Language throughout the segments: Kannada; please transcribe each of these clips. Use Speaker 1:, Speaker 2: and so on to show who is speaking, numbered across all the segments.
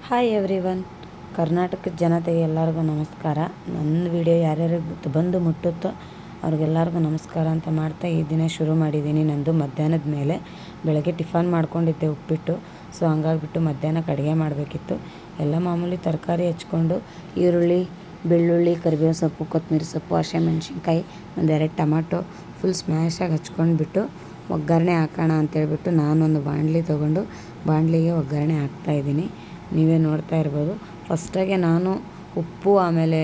Speaker 1: Hi everyone. ಕರ್ನಾಟಕದ ಜನತೆಗೆ ಎಲ್ಲರಿಗೂ ನಮಸ್ಕಾರ. ನನ್ನ ವಿಡಿಯೋ ಯಾರ್ಯಾರಿಗೆ ಬಂದು ಮುಟ್ಟುತ್ತೋ ಅವ್ರಿಗೆಲ್ಲರಿಗೂ ನಮಸ್ಕಾರ ಅಂತ ಮಾಡ್ತಾ ಈ ದಿನ ಶುರು ಮಾಡಿದ್ದೀನಿ. ನಂದು ಮಧ್ಯಾಹ್ನದ ಮೇಲೆ ಬೆಳಗ್ಗೆ ಟಿಫನ್ ಮಾಡ್ಕೊಂಡಿದ್ದೆ ಉಪ್ಪಿಟ್ಟು. ಸೊ ಹಂಗಾಗಿಬಿಟ್ಟು ಮಧ್ಯಾಹ್ನಕ್ಕೆ ಅಡುಗೆ ಮಾಡಬೇಕಿತ್ತು. ಎಲ್ಲ ಮಾಮೂಲಿ ತರಕಾರಿ ಹೆಚ್ಕೊಂಡು ಈರುಳ್ಳಿ, ಬೆಳ್ಳುಳ್ಳಿ, ಕರಿಬೇವು ಸೊಪ್ಪು, ಕೊತ್ತಂಬರಿ ಸೊಪ್ಪು, ಹಸಿಮೆಣ್ಸಿನ್ಕಾಯಿ, ಒಂದೆರಡು ಟೊಮಾಟೊ ಫುಲ್ ಸ್ಮ್ಯಾಶಾಗಿ ಹಚ್ಕೊಂಡ್ಬಿಟ್ಟು ಒಗ್ಗರಣೆ ಹಾಕೋಣ ಅಂತೇಳ್ಬಿಟ್ಟು ನಾನೊಂದು ಬಾಣಲಿ ತೊಗೊಂಡು ಬಾಣಲಿಗೆ ಒಗ್ಗರಣೆ ಹಾಕ್ತಾಯಿದ್ದೀನಿ. ನೀವೇ ನೋಡ್ತಾ ಇರ್ಬೋದು. ಫಸ್ಟಾಗೆ ನಾನು ಉಪ್ಪು ಆಮೇಲೆ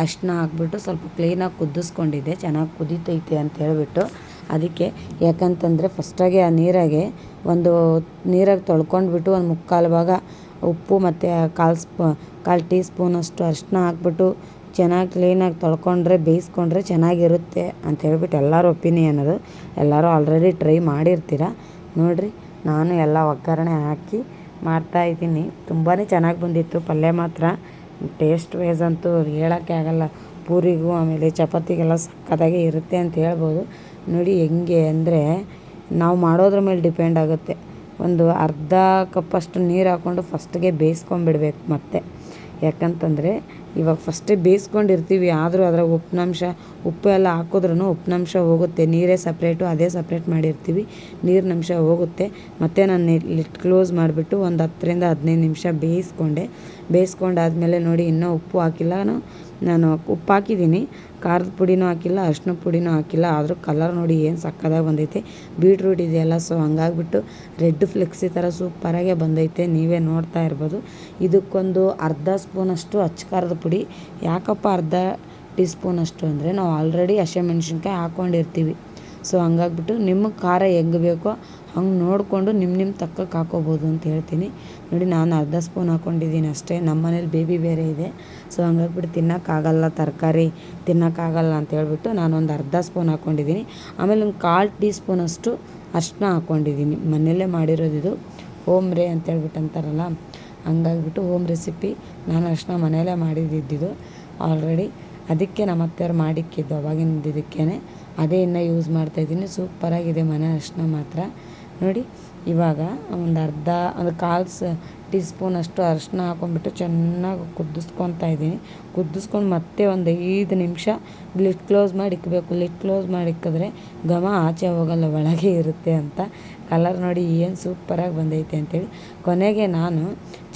Speaker 1: ಅರಿಶಿನ ಹಾಕ್ಬಿಟ್ಟು ಸ್ವಲ್ಪ ಕ್ಲೀನಾಗಿ ಕುದಿಸ್ಕೊಂಡಿದ್ದೆ. ಚೆನ್ನಾಗಿ ಕುದೀತೈತೆ ಅಂತ ಹೇಳ್ಬಿಟ್ಟು ಅದಕ್ಕೆ, ಯಾಕಂತಂದರೆ ಫಸ್ಟಾಗೆ ಆ ನೀರಾಗಿ ತೊಳ್ಕೊಂಡ್ಬಿಟ್ಟು ಒಂದು ಮುಕ್ಕಾಲು ಭಾಗ ಉಪ್ಪು ಮತ್ತು ಕಾಲು ಟೀ ಸ್ಪೂನಷ್ಟು ಅರಿಶಿನ ಹಾಕ್ಬಿಟ್ಟು ಚೆನ್ನಾಗಿ ಕ್ಲೀನಾಗಿ ತೊಳ್ಕೊಂಡ್ರೆ ಬೇಯಿಸ್ಕೊಂಡ್ರೆ ಚೆನ್ನಾಗಿರುತ್ತೆ ಅಂತ ಹೇಳ್ಬಿಟ್ಟು ಎಲ್ಲರ ಒಪಿನಿಯನ್ ಅದು. ಎಲ್ಲರೂ ಆಲ್ರೆಡಿ ಟ್ರೈ ಮಾಡಿರ್ತೀರ ನೋಡಿರಿ. ನಾನು ಎಲ್ಲ ಒಗ್ಗರಣೆ ಹಾಕಿ ಮಾಡ್ತಾಯಿದ್ದೀನಿ. ತುಂಬಾ ಚೆನ್ನಾಗಿ ಬಂದಿತ್ತು. ಪಲ್ಯ ಮಾತ್ರ ಟೇಸ್ಟ್ ವೈಸ್ ಅಂತೂ ಹೇಳೋಕ್ಕೆ ಆಗೋಲ್ಲ. ಪೂರಿಗೂ ಆಮೇಲೆ ಚಪಾತಿಗೆಲ್ಲ ಸಕ್ಕತ್ತಾಗೆ ಇರುತ್ತೆ ಅಂತ ಹೇಳ್ಬೋದು. ನೋಡಿ ಹೆಂಗೆ ಅಂದರೆ ನಾವು ಮಾಡೋದ್ರ ಮೇಲೆ ಡಿಪೆಂಡ್ ಆಗುತ್ತೆ. ಒಂದು ಅರ್ಧ ಕಪ್ಪಷ್ಟು ನೀರು ಹಾಕ್ಕೊಂಡು ಫಸ್ಟಿಗೆ ಬೇಯಿಸ್ಕೊಂಬಿಡ್ಬೇಕು. ಮತ್ತೆ ಯಾಕಂತಂದರೆ ಇವಾಗ ಫಸ್ಟೇ ಬೇಯಿಸ್ಕೊಂಡಿರ್ತೀವಿ, ಆದರೂ ಅದ್ರಾಗ ಉಪ್ಪು ಎಲ್ಲ ಹಾಕಿದ್ರೂ ಉಪ್ಪಿನಂಶ ಹೋಗುತ್ತೆ. ನೀರೇ ಸಪ್ರೇಟು, ಅದೇ ಸಪ್ರೇಟ್ ಮಾಡಿರ್ತೀವಿ, ನೀರಿನಂಶ ಹೋಗುತ್ತೆ. ಮತ್ತು ನಾನು ಲಿಡ್ ಕ್ಲೋಸ್ ಮಾಡಿಬಿಟ್ಟು ಒಂದು 10ರಿಂದ 15 ನಿಮಿಷ ಬೇಯಿಸ್ಕೊಂಡಾದ್ಮೇಲೆ ನೋಡಿ ಇನ್ನೂ ಉಪ್ಪು ಹಾಕಿಲ್ಲ. ನಾನು ಉಪ್ಪು ಹಾಕಿದ್ದೀನಿ, ಖಾರದ ಪುಡಿನೂ ಹಾಕಿಲ್ಲ, ಅರಿಶಿನ ಪುಡಿನೂ ಹಾಕಿಲ್ಲ. ಆದರೂ ಕಲರ್ ನೋಡಿ ಏನು ಸಕ್ಕತ್ತಾಗಿ ಬಂದೈತೆ. ಬೀಟ್ರೂಟ್ ಇದೆಯಲ್ಲ, ಸೊ ಹಂಗಾಗ್ಬಿಟ್ಟು ರೆಡ್ ಫ್ಲೆಕ್ಸಿ ಥರ ಸೂಪರಾಗೆ ಬಂದೈತೆ. ನೀವೇ ನೋಡ್ತಾ ಇರ್ಬೋದು. ಇದಕ್ಕೊಂದು ಅರ್ಧ ಸ್ಪೂನಷ್ಟು ಅಚ್ಚ ಖಾರದ ಪುಡಿ. ಯಾಕಪ್ಪ ಅರ್ಧ ಟೀ ಸ್ಪೂನಷ್ಟು ಅಂದರೆ ನಾವು ಆಲ್ರೆಡಿ ಹಸಿಮೆಣ್ಸಿನ್ಕಾಯಿ ಹಾಕ್ಕೊಂಡಿರ್ತೀವಿ. ಸೊ ಹಂಗಾಗ್ಬಿಟ್ಟು ನಿಮಗೆ ಖಾರ ಹೆಂಗೆ ಬೇಕೋ ಹಂಗೆ ನೋಡಿಕೊಂಡು ನಿಮ್ಮ ತಕ್ಕಕ್ಕೆ ಹಾಕ್ಕೋಬೋದು ಅಂತ ಹೇಳ್ತೀನಿ. ನೋಡಿ ನಾನು ಅರ್ಧ ಸ್ಪೂನ್ ಹಾಕ್ಕೊಂಡಿದ್ದೀನಿ ಅಷ್ಟೇ. ನಮ್ಮ ಮನೇಲಿ ಬೇಬಿ ಬೇರೆ ಇದೆ, ಸೊ ಹಂಗಾಗ್ಬಿಟ್ಟು ತಿನ್ನೋಕ್ಕಾಗಲ್ಲ, ತರಕಾರಿ ತಿನ್ನೋಕ್ಕಾಗಲ್ಲ ಅಂತ ಹೇಳ್ಬಿಟ್ಟು ನಾನೊಂದು ಅರ್ಧ ಸ್ಪೂನ್ ಹಾಕ್ಕೊಂಡಿದ್ದೀನಿ. ಆಮೇಲೆ ಒಂದು ಕಾಲು ಟೀ ಸ್ಪೂನಷ್ಟು ಅರಿಶಿನ ಹಾಕ್ಕೊಂಡಿದ್ದೀನಿ. ಮನೆಯಲ್ಲೇ ಮಾಡಿರೋದಿದು, ಹೋಮ್ ರೇ ಅಂತೇಳ್ಬಿಟ್ಟು ಅಂತಾರಲ್ಲ, ಹಂಗಾಗ್ಬಿಟ್ಟು ಹೋಮ್ ರೆಸಿಪಿ. ನಾನು ಅರಿಶಿನ ಮನೆಯಲ್ಲೇ ಮಾಡಿದ್ದಿದ್ದು ಆಲ್ರೆಡಿ. ಅದಕ್ಕೆ ನಮ್ಮ ಅತ್ತೆಯವ್ರು ಮಾಡಿಕ್ಕಿದ್ದು ಅವಾಗಿಂದ ಇದಕ್ಕೇ ಅದೇ ಇನ್ನೂ ಯೂಸ್ ಮಾಡ್ತಾಯಿದ್ದೀನಿ. ಸೂಪರಾಗಿದೆ ಮನೆ ಅರಿಶಿನ ಮಾತ್ರ. ನೋಡಿ ಇವಾಗ ಒಂದು ಕಾಲು ಟೀ ಸ್ಪೂನಷ್ಟು ಅರಿಶಿನ ಹಾಕ್ಕೊಂಡ್ಬಿಟ್ಟು ಚೆನ್ನಾಗಿ ಕುದಿಸ್ಕೊತಾ ಇದ್ದೀನಿ. ಕುದಿಸ್ಕೊಂಡು ಮತ್ತೆ ಒಂದು 5 ನಿಮಿಷ ಲಿಡ್ ಕ್ಲೋಸ್ ಮಾಡಿ ಇಕ್ಕಬೇಕು. ಲಿಡ್ ಕ್ಲೋಸ್ ಮಾಡಿ ಇಕ್ಕಿದ್ರೆ ಘಮ ಆಚೆ ಹೋಗಲ್ಲ, ಒಳಗೆ ಇರುತ್ತೆ ಅಂತ. ಕಲರ್ ನೋಡಿ ಏನು ಸೂಪರಾಗಿ ಬಂದೈತೆ ಅಂತೇಳಿ ಕೊನೆಗೆ ನಾನು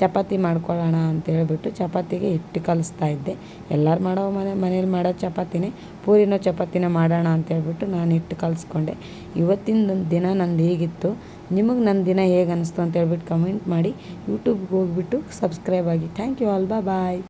Speaker 1: ಚಪಾತಿ ಮಾಡ್ಕೊಳ್ಳೋಣ ಅಂತೇಳ್ಬಿಟ್ಟು ಚಪಾತಿಗೆ ಹಿಟ್ಟು ಕಲಿಸ್ತಾ ಇದ್ದೆ. ಎಲ್ಲರೂ ಮನೇಲಿ ಮಾಡೋ ಚಪಾತಿನೇ, ಪೂರಿನೋ ಚಪಾತಿನೋ ಮಾಡೋಣ ಅಂತೇಳ್ಬಿಟ್ಟು ನಾನು ಹಿಟ್ಟು ಕಲಿಸ್ಕೊಂಡೆ. ಇವತ್ತಿನ ದಿನ ನಂದು ಹೀಗಿತ್ತು. ನಿಮಗೆ ನನ್ನ ದಿನ ಹೇಗೆ ಅನ್ನಿಸ್ತು ಅಂತೇಳ್ಬಿಟ್ಟು ಕಮೆಂಟ್ ಮಾಡಿ. ಯೂಟ್ಯೂಬ್ಗೆ ಹೋಗ್ಬಿಟ್ಟು ಸಬ್ಸ್ಕ್ರೈಬ್ ಆಗಿ. Thank you all. ಬಾಯ್.